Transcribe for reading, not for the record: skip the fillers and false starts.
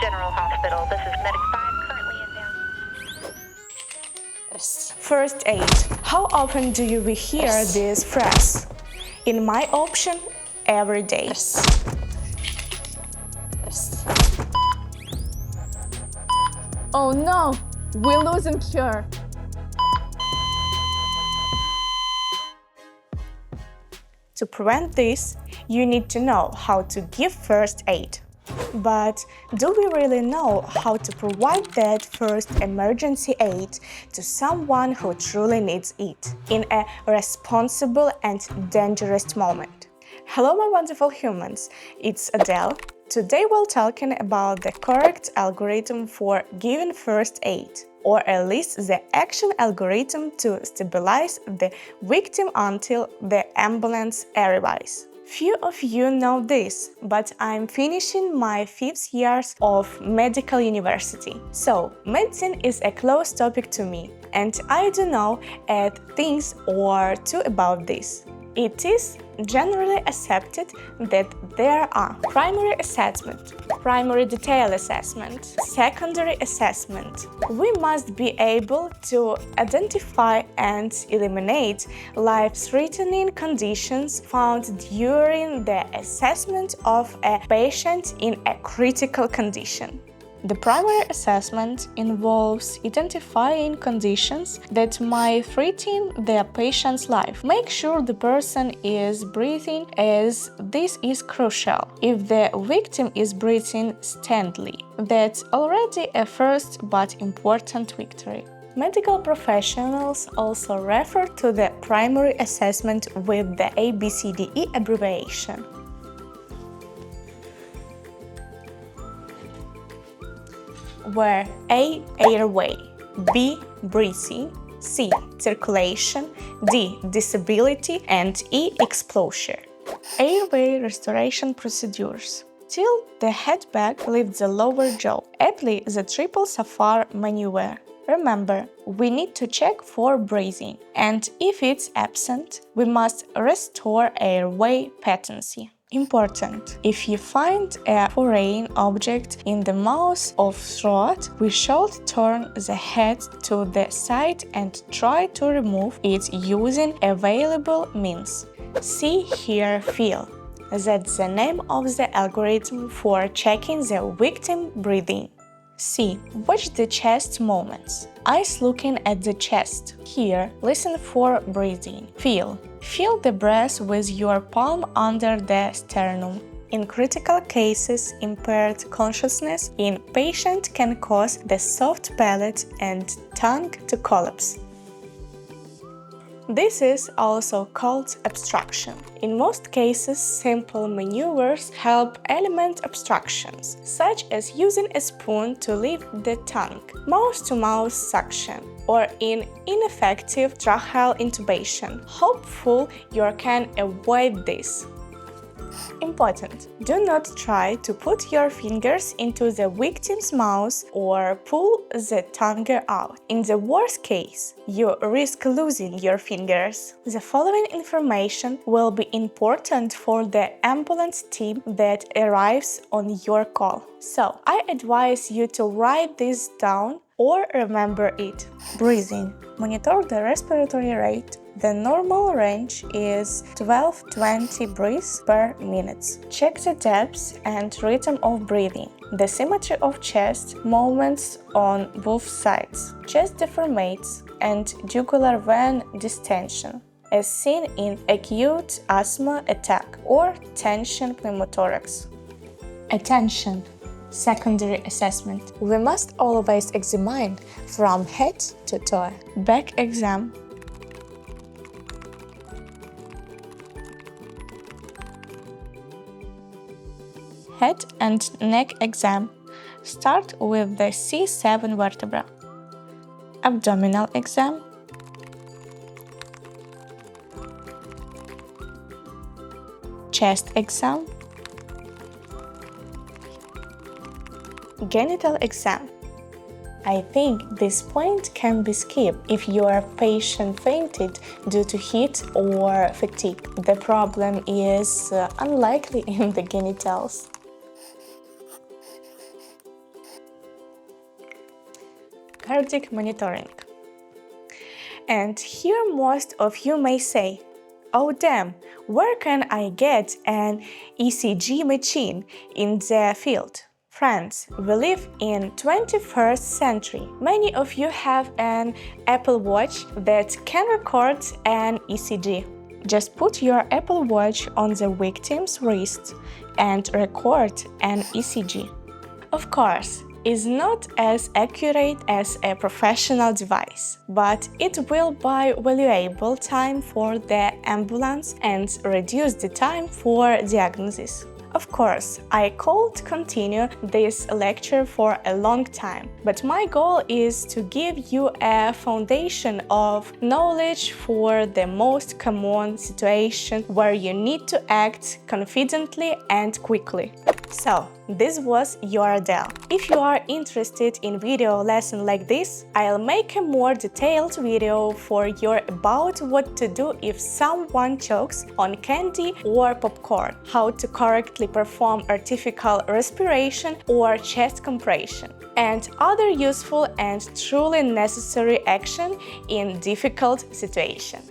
General Hospital. This is Medic 5, currently in down. First aid. How often do you hear this phrase? In my option, every day. Oh no, we lose him here. To prevent this, you need to know how to give first aid. But do we really know how to provide that first emergency aid to someone who truly needs it in a responsible and dangerous moment? Hello, my wonderful humans, it's Adele. Today we're talking about the correct algorithm for giving first aid, or at least the action algorithm to stabilize the victim until the ambulance arrives. Few of you know this, but I'm finishing my 5th year of medical university. So, medicine is a close topic to me, and I do know a things or two about this. It is generally accepted that there are primary assessment, primary detail assessment, secondary assessment. We must be able to identify and eliminate life-threatening conditions found during the assessment of a patient in a critical condition. The primary assessment involves identifying conditions that might threaten the patient's life. Make sure the person is breathing, as this is crucial. If the victim is breathing steadily, that's already a first but important victory. Medical professionals also refer to the primary assessment with the ABCDE abbreviation. Where A. Airway, B. Breathing, C. Circulation, D. Disability, and E. Exposure. Airway restoration procedures. Tilt the head back, lift the lower jaw. Apply the triple sapphire maneuver. Remember, we need to check for breathing, and if it's absent, we must restore airway patency. Important. If you find a foreign object in the mouth or throat, we should turn the head to the side and try to remove it using available means. See, hear, feel. That's the name of the algorithm for checking the victim breathing. C. Watch the chest movements. Eyes looking at the chest. Hear, listen for breathing. Feel. Feel the breath with your palm under the sternum. In critical cases, impaired consciousness in patient can cause the soft palate and tongue to collapse. This is also called obstruction. In most cases, simple maneuvers help eliminate obstructions, such as using a spoon to lift the tongue, mouth-to-mouth suction, or in ineffective tracheal intubation. Hopefully, you can avoid this. Important. Do not try to put your fingers into the victim's mouth or pull the tongue out. In the worst case, you risk losing your fingers. The following information will be important for the ambulance team that arrives on your call. So, I advise you to write this down or remember it. Breathing. Monitor the respiratory rate. The normal range is 12-20 breaths per minute. Check the depth and rhythm of breathing. The symmetry of chest movements on both sides. Chest deformates and jugular vein distension, as seen in acute asthma attack or tension pneumothorax. Attention! Secondary assessment. We must always examine from head to toe. Back exam. Head and neck exam. Start with the C7 vertebra. Abdominal exam. Chest exam. Genital exam. I think this point can be skipped if your patient fainted due to heat or fatigue. The problem is unlikely in the genitals. cardiac monitoring. And here most of you may say, "Oh damn, where can I get an ECG machine in the field?" Friends, we live in 21st century. Many of you have an Apple Watch that can record an ECG. Just put your Apple Watch on the victim's wrist and record an ECG. Of course, it's not as accurate as a professional device, but it will buy valuable time for the ambulance and reduce the time for diagnosis. Of course, I could continue this lecture for a long time, but my goal is to give you a foundation of knowledge for the most common situation where you need to act confidently and quickly. So, this was your Adele. If you are interested in video lesson like this, I'll make a more detailed video for you about what to do if someone chokes on candy or popcorn, how to correctly perform artificial respiration or chest compression, and other useful and truly necessary action in difficult situations.